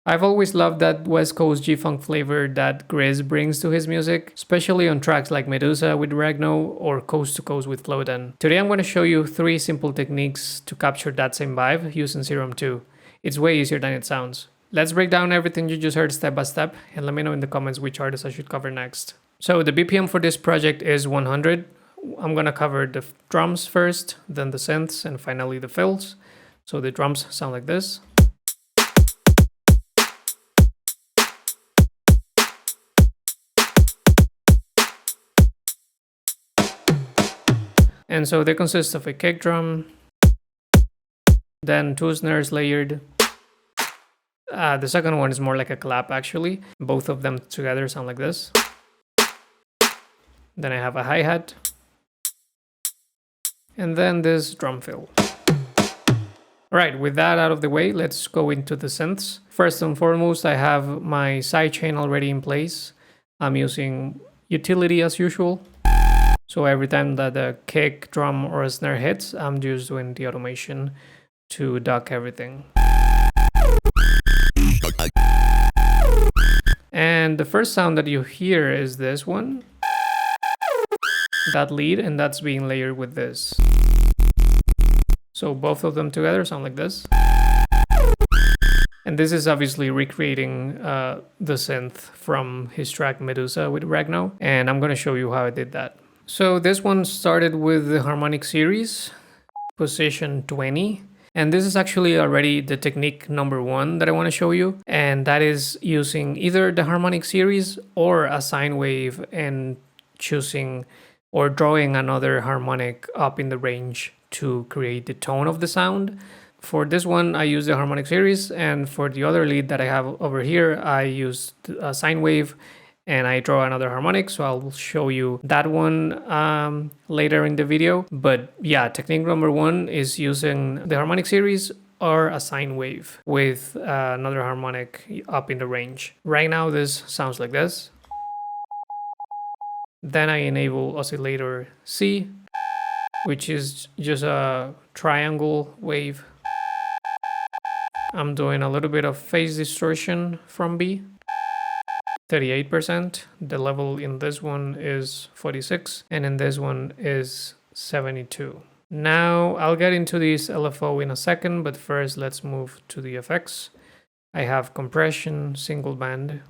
I've always loved that West Coast G-Funk flavor that GRiZ brings to his music, especially on tracks like Medusa with Regno or Coast to Coast with Flodan. Today I'm going to show you 3 simple techniques to capture that same vibe using Serum 2. It's way easier than it sounds. Let's break down everything you just heard step by step and let me know in the comments which artist I should cover next. So the BPM for this project is 100. I'm going to cover the drums first, then the synths, and finally the fills. So the drums sound like this. And so they consist of a kick drum, then 2 snares layered. The second one is more like a clap actually. Both of them together sound like this. Then I have a hi-hat. And then this drum fill. Alright, with that out of the way, let's go into the synths. First and foremost, I have my sidechain already in place. I'm using utility as usual. So every time that a kick, drum, or a snare hits, I'm just doing the automation to duck everything. And the first sound that you hear is this one. That lead, and that's being layered with this. So both of them together sound like this. And this is obviously recreating the synth from his track Medusa with Regno. And I'm going to show you how I did that. So this one started with the harmonic series, position 20. And this is actually already the technique number 1 that I want to show you. And that is using either the harmonic series or a sine wave and choosing or drawing another harmonic up in the range to create the tone of the sound. For this one, I use the harmonic series. And for the other lead that I have over here, I used a sine wave and I draw another harmonic, so I'll show you that one later in the video. But yeah, technique number 1 is using the harmonic series or a sine wave with another harmonic up in the range. Right now this sounds like this. Then I enable oscillator C, which is just a triangle wave. I'm doing a little bit of phase distortion from B. 38%. The level in this one is 46 and in this one is 72. Now I'll get into this LFO in a second, but first let's move to the effects. I have compression, single band.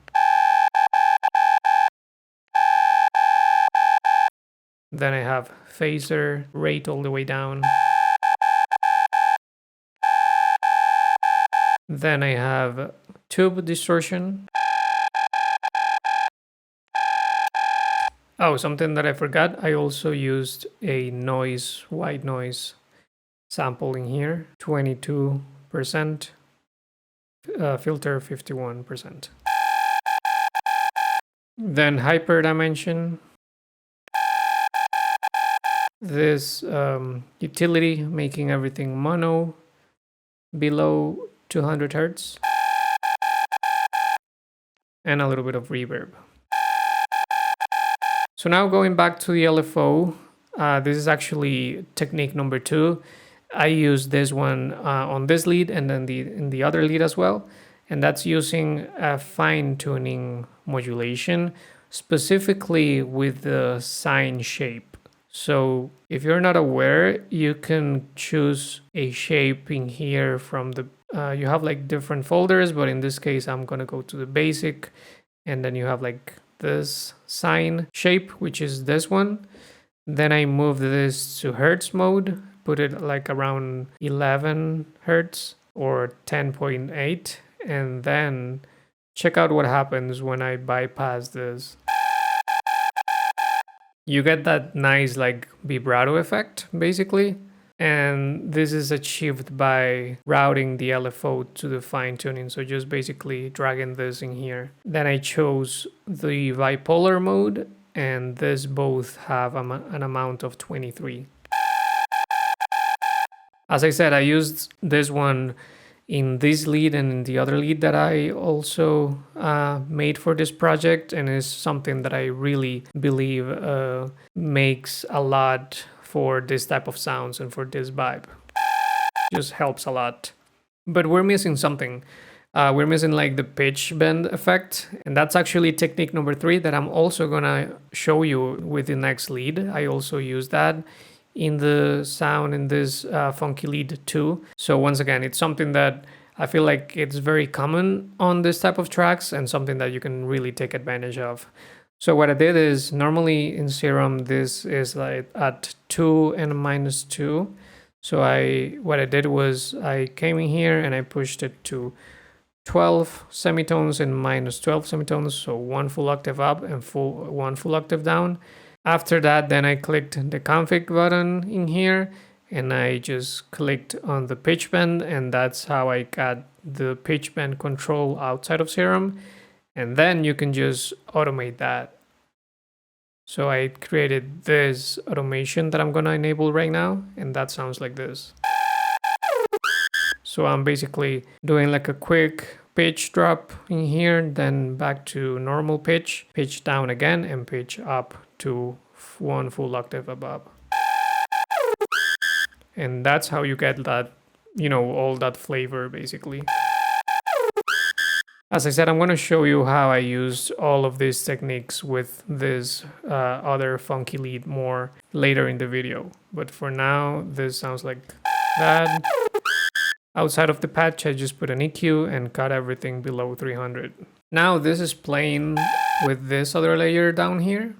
Then I have phaser, rate all the way down. Then I have tube distortion. Oh, something that I forgot, I also used a noise, white noise sample in here, 22%, filter 51%. Then hyper dimension. This utility making everything mono below 200 Hertz. And a little bit of reverb. So now going back to the LFO, this is actually technique number 2. I use this one on this lead and then in the other lead as well. And that's using a fine-tuning modulation, specifically with the sine shape. So if you're not aware, you can choose a shape in here from the, you have like different folders, but in this case, I'm gonna go to the basic, and then you have like this sine shape, which is this one. Then I move this to Hertz mode, put it like around 11 Hertz or 10.8, and then check out what happens when I bypass this. You get that nice like vibrato effect basically. And this is achieved by routing the LFO to the fine tuning. So just basically dragging this in here. Then I chose the bipolar mode, and this both have an amount of 23. As I said, I used this one in this lead and in the other lead that I also made for this project, and is something that I really believe makes a lot for this type of sounds and for this vibe. Just helps a lot. But we're missing something. we're missing like the pitch bend effect, and that's actually technique number 3 that I'm also gonna show you with the next lead. I also use that in the sound in this Funky lead too. So once again, it's something that I feel like it's very common on this type of tracks and something that you can really take advantage of. So what I did is, normally in Serum this is like at 2 and -2. So what I did was I came in here and I pushed it to 12 semitones and -12 semitones, so 1 full octave up and 1 full octave down. After that, then I clicked the config button in here and I just clicked on the pitch bend, and that's how I got the pitch bend control outside of Serum. And then you can just automate that. So I created this automation that I'm gonna enable right now, and that sounds like this. So I'm basically doing like a quick pitch drop in here, then back to normal pitch, pitch down again, and pitch up to 1 full octave above. And that's how you get that, all that flavor basically. As I said, I'm going to show you how I used all of these techniques with this other funky lead more later in the video. But for now, this sounds like that. Outside of the patch, I just put an EQ and cut everything below 300. Now this is playing with this other layer down here.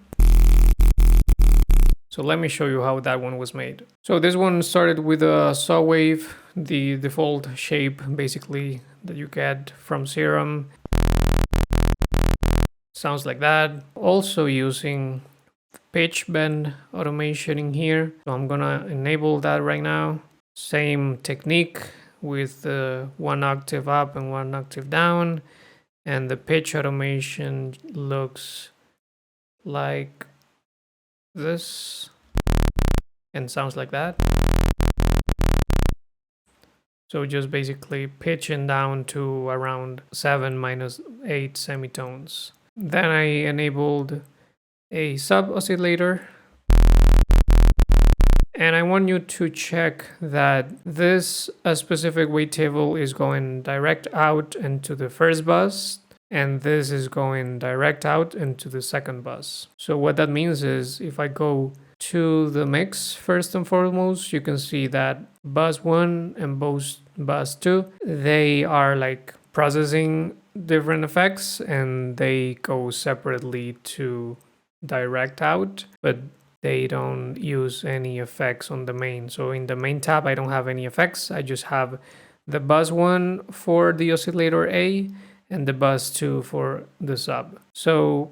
So let me show you how that one was made. So this one started with a saw wave, the default shape basically that you get from Serum. Sounds like that. Also using pitch bend automation in here. So I'm gonna enable that right now. Same technique with the 1 octave up and 1 octave down. And the pitch automation looks like this and sounds like that. So just basically pitching down to around 7 -8 semitones. Then I enabled a sub oscillator, and I want you to check that this specific wavetable is going direct out into the first bus, and this is going direct out into the second bus. So what that means is, if I go to the mix first and foremost, you can see that bus 1 and bus 2, they are like processing different effects and they go separately to direct out, but they don't use any effects on the main. So in the main tab, I don't have any effects. I just have the bus 1 for the oscillator A and the bus 2 for the sub. So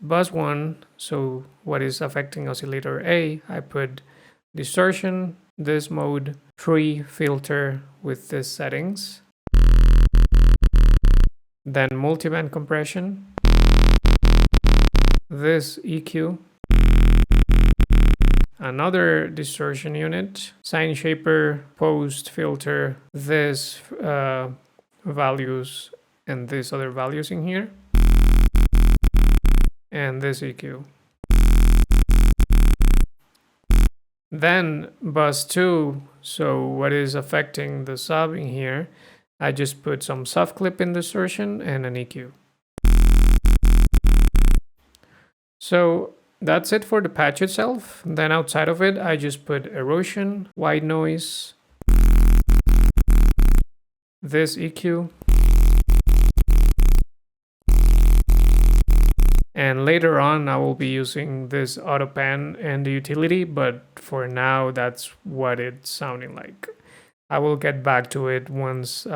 bus 1, so what is affecting oscillator A, I put distortion, this mode, tree filter with these settings, then multiband compression, this EQ, another distortion unit, sine shaper, post filter, this values and these other values in here, and this EQ. Then bus 2, so what is affecting the sub in here, I just put some soft clip in distortion and an EQ. So that's it for the patch itself. Then outside of it, I just put erosion, white noise, this EQ, and later on I will be using this auto pan and the utility, but for now that's what it's sounding like. I will get back to it once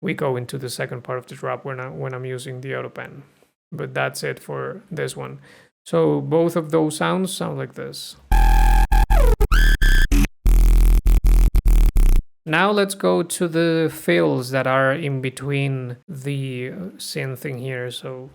we go into the second part of the drop when I'm using the auto pan. But that's it for this one. So both of those sounds sound like this. Now let's go to the fills that are in between the synth thing here. So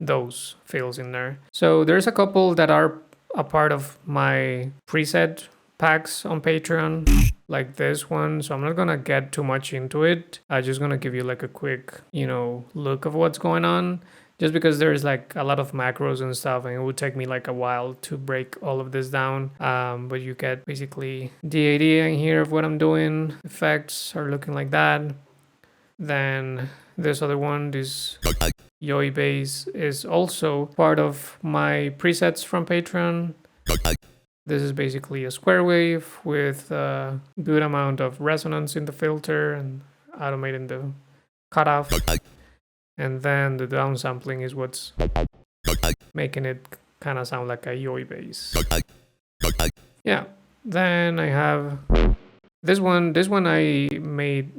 those fills in there. So there's a couple that are a part of my preset packs on Patreon, like this one. So I'm not gonna get too much into it. I'm just gonna give you like a quick, look of what's going on. just because there's like a lot of macros and stuff, and it would take me like a while to break all of this down. But you get basically the idea in here of what I'm doing. Effects are looking like that. Then this other one, this Bode Bass, is also part of my presets from Patreon. This is basically a square wave with a good amount of resonance in the filter and automating the cutoff. And then the downsampling is what's making it kind of sound like a Bode Bass. Yeah. Then I have this one. This one I made,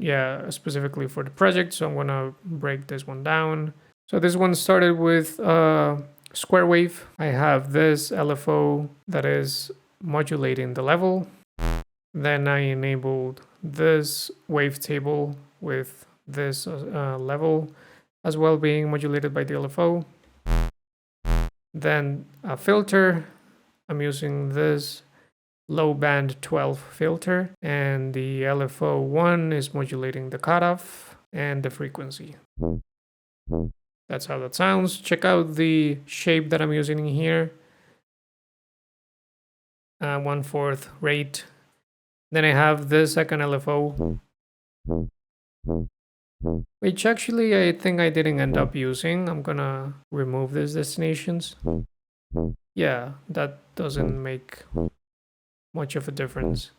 specifically for the project. So I'm gonna break this one down. So this one started with square wave. I have this LFO that is modulating the level. Then I enabled this wavetable with this level as well being modulated by the LFO. Then a filter. I'm using this low band 12 filter, and the LFO 1 is modulating the cutoff and the frequency. That's how that sounds. Check out the shape that I'm using in here. 1/4 rate. Then I have the second LFO, which actually I think I didn't end up using. I'm gonna remove these destinations. Yeah, that doesn't make much of a difference.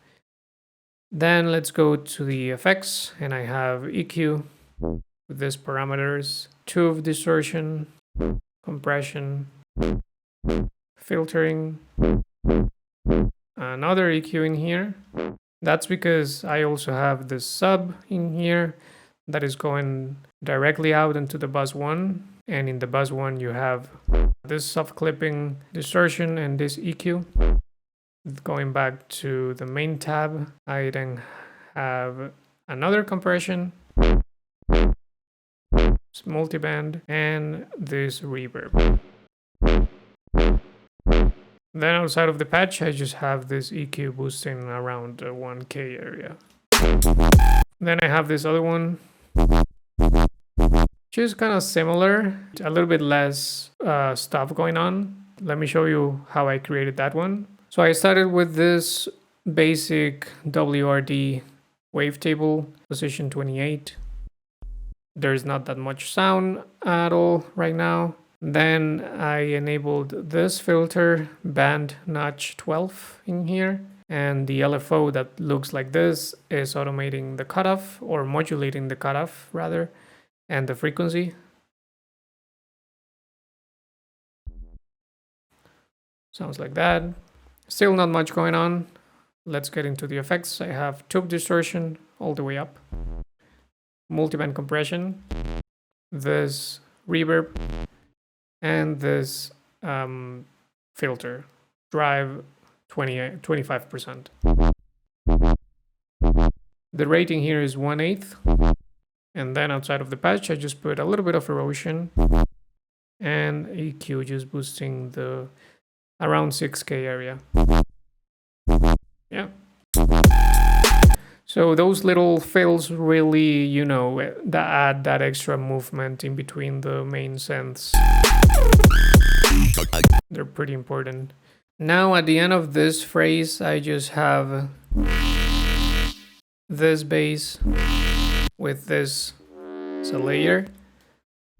Then let's go to the effects, and I have EQ with these parameters, 2 of distortion, compression, filtering, another EQ in here. That's because I also have the sub in here that is going directly out into the bus 1, and in the bus 1 you have this soft clipping distortion and this EQ. Going back to the main tab, I then have another compression, multiband, and this reverb. Then outside of the patch, I just have this EQ boosting around the 1K area. Then I have this other one, which is kind of similar, a little bit less stuff going on. Let me show you how I created that one. So I started with this basic WRD wavetable, position 28. There's not that much sound at all right now. Then I enabled this filter, band notch 12 in here. And the LFO that looks like this is automating the cutoff, or modulating the cutoff rather, and the frequency. Sounds like that. Still not much going on. Let's get into the effects. I have tube distortion all the way up, multiband compression, this reverb, and this filter, drive 25%. The rating here is 1/8. And then outside of the patch, I just put a little bit of erosion and EQ, just boosting the around 6K area. Yeah. So those little fills really, you know, that add that extra movement in between the main synths. They're pretty important. Now at the end of this phrase, I just have this bass with this as a layer.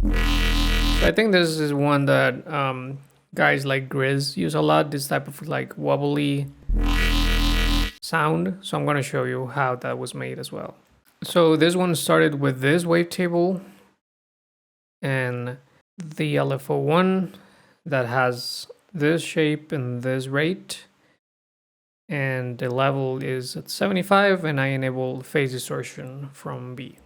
So I think this is one that guys like GRiZ use a lot, this type of like wobbly sound. So I'm going to show you how that was made as well. So this one started with this wavetable and the LFO 1 that has this shape and this rate, and the level is at 75, and I enable phase distortion from B.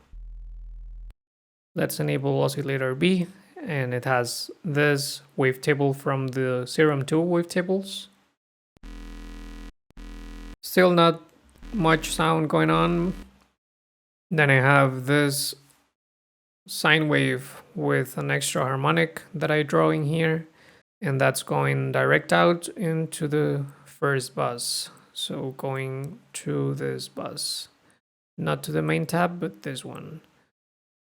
Let's enable oscillator B, and it has this wavetable from the Serum 2 wavetables. Still not much sound going on. Then I have this sine wave with an extra harmonic that I draw in here, and that's going direct out into the first bus. So going to this bus, not to the main tab, but this one.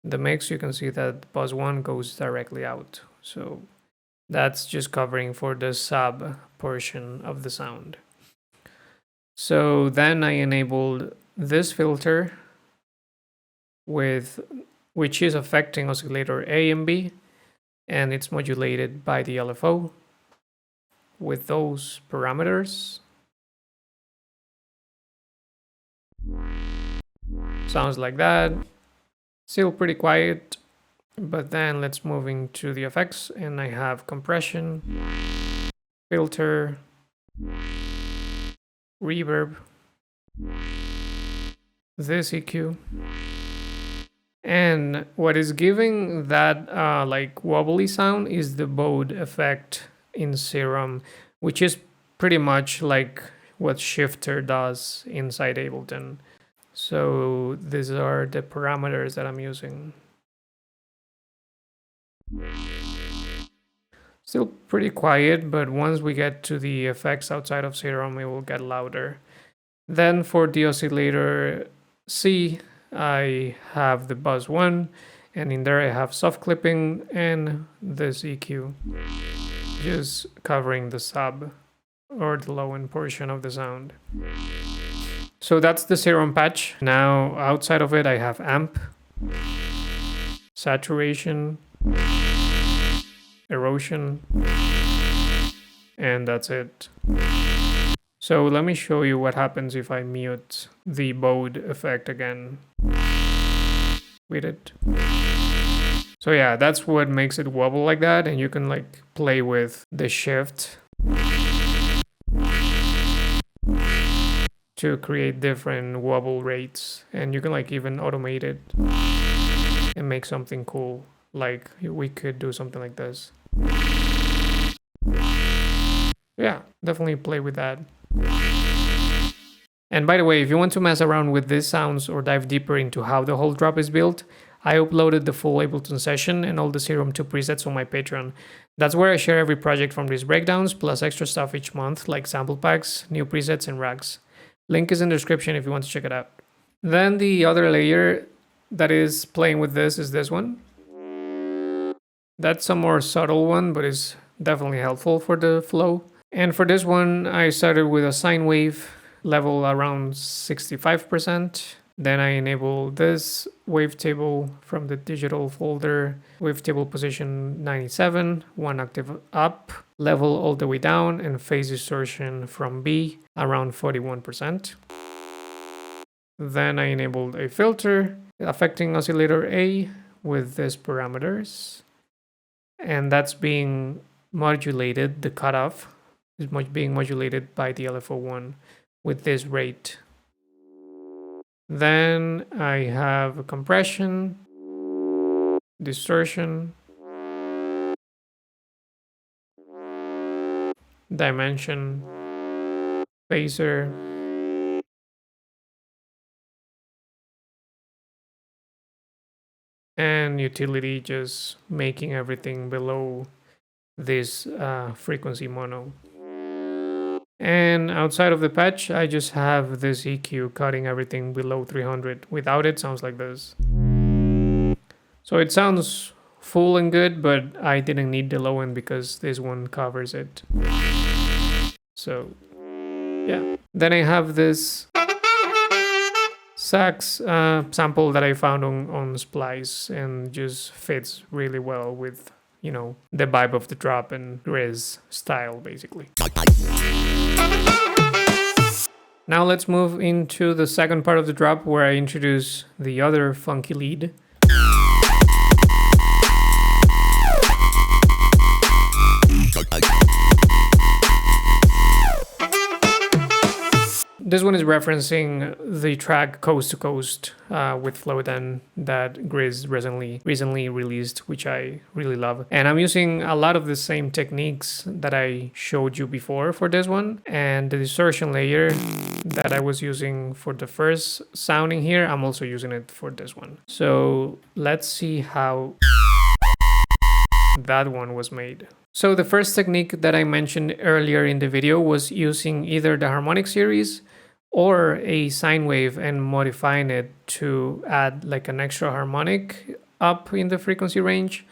the mix, you can see that bus 1 goes directly out. So that's just covering for the sub portion of the sound. So then I enabled this filter which is affecting oscillator A and B, and it's modulated by the LFO with those parameters. Sounds like that. Still pretty quiet, but then let's move into the effects, and I have compression, filter, reverb, this EQ, and what is giving that like wobbly sound is the Bode effect in Serum, which is pretty much like what Shifter does inside Ableton. So these are the parameters that I'm using. Still pretty quiet, but once we get to the effects outside of Serum, it will get louder. Then for the oscillator C, I have the bus 1, and in there I have soft clipping and this EQ, just covering the sub or the low end portion of the sound. So that's the Serum patch. Now outside of it I have amp, saturation, erosion, and that's it. So let me show you what happens if I mute the Bode effect again with it. So yeah, that's what makes it wobble like that, and you can like play with the shift to create different wobble rates, and you can like even automate it and make something cool. Like we could do something like this. Yeah, definitely play with that. And by the way, if you want to mess around with these sounds or dive deeper into how the whole drop is built, I uploaded the full Ableton session and all the Serum 2 presets on my Patreon. That's where I share every project from these breakdowns, plus extra stuff each month, like sample packs, new presets, and rags. Link is in the description if you want to check it out. Then the other layer that is playing with this is this one. That's a more subtle one, but is definitely helpful for the flow. And for this one, I started with a sine wave level around 65%. Then I enable this wavetable from the digital folder, wavetable position 97, 1 octave up, level all the way down, and phase distortion from B around 41%. Then I enabled a filter affecting oscillator A with these parameters, and that's being modulated, the cutoff is being modulated by the LFO1 with this rate. Then I have a compression, distortion, dimension, phaser, and utility, just making everything below this frequency mono. And outside of the patch, I just have this EQ cutting everything below 300. Without it, sounds like this. So it sounds full and good, but I didn't need the low end because this one covers it. So yeah. Then I have this sax sample that I found on Splice, and just fits really well with, you know, the vibe of the drop and GRiZ style, basically. Now let's move into the second part of the drop, where I introduce the other funky lead. This one is referencing the track Coast to Coast with Floden that GRiZ recently released, which I really love. And I'm using a lot of the same techniques that I showed you before for this one. And the distortion layer that I was using for the first sounding here, I'm also using it for this one. So let's see how that one was made. So the first technique that I mentioned earlier in the video was using either the harmonic series or a sine wave and modifying it to add like an extra harmonic up in the frequency range.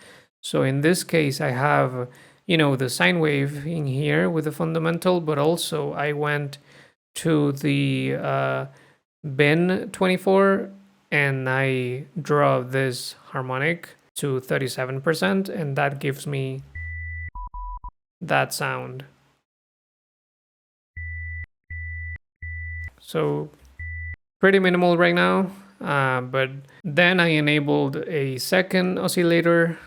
So in this case, I have, the sine wave in here with the fundamental, but also I went to the bin 24 and I draw this harmonic to 37%, and that gives me that sound. So pretty minimal right now, but then I enabled a second oscillator,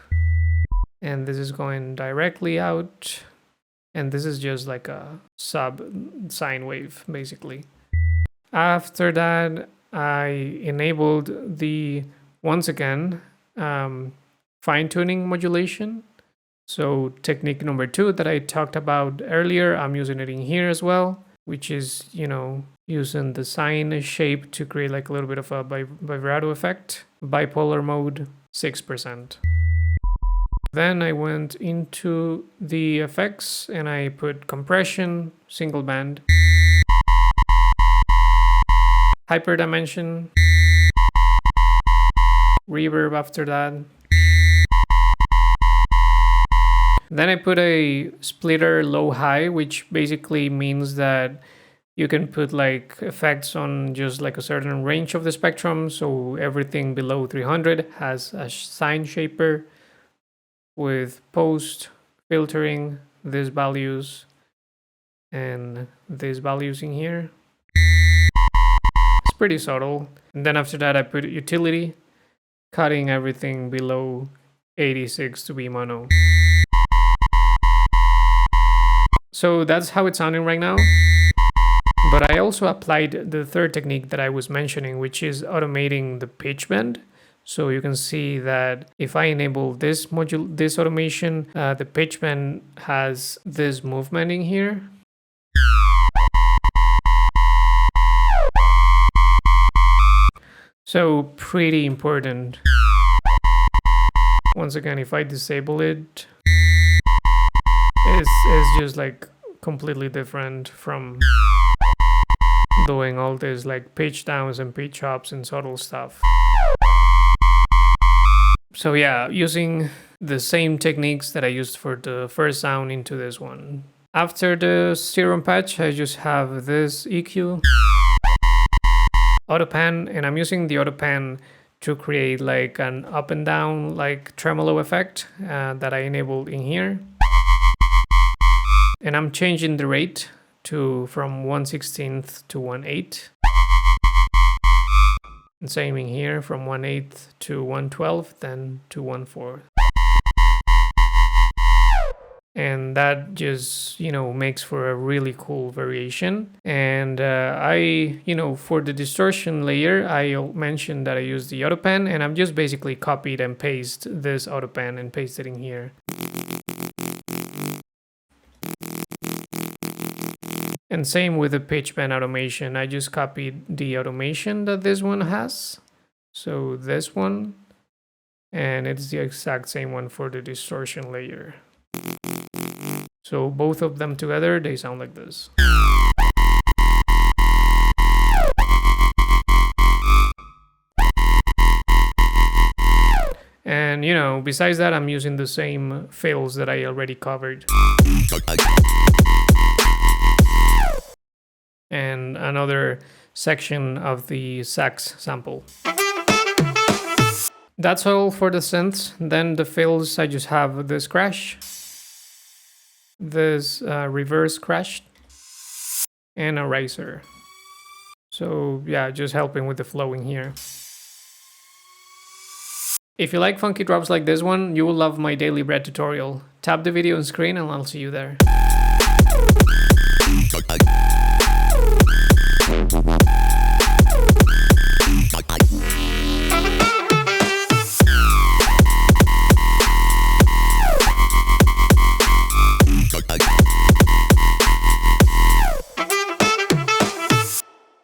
and this is going directly out, and this is just like a sub sine wave basically. After that, I enabled the, once again, fine-tuning modulation. So technique number 2 that I talked about earlier, I'm using it in here as well, which is, using the sine shape to create like a little bit of a vibrato effect. Bipolar mode, 6%. Then I went into the effects and I put compression, single band, hyperdimension, reverb after that. Then I put a splitter low high, which basically means that you can put like effects on just like a certain range of the spectrum. So everything below 300 has a sine shaper with post filtering these values and these values in here. It's pretty subtle. And then after that, I put utility, cutting everything below 86 to be mono. So that's how it's sounding right now. But I also applied the third technique that I was mentioning, which is automating the pitch bend. So you can see that if I enable this automation, the pitch bend has this movement in here. So pretty important. Once again, if I disable it, it's just like completely different from doing all this like pitch downs and pitch ups and subtle stuff. So yeah, using the same techniques that I used for the first sound into this one. After the Serum patch, I just have this EQ, auto pan, and I'm using the auto pan to create like an up and down like tremolo effect that I enabled in here. And I'm changing the rate from 1/16 to 1/8. And same in here, from 1/8 to 1/12, then to 1/4. And that just, makes for a really cool variation. And for the distortion layer, I mentioned that I used the auto pan, and I've just basically copied and pasted this auto pan and pasted in here. And same with the pitch bend automation. I just copied the automation that this one has. So this one, and it's the exact same one for the distortion layer. So both of them together, they sound like this. And besides that, I'm using the same fills that I already covered. And another section of the sax sample. That's all for the synths. Then the fills, I just have this crash, this reverse crash, and a riser. So yeah, just helping with the flowing here. If you like funky drops like this one, you will love my daily bread tutorial. Tap the video on screen and I'll see you there.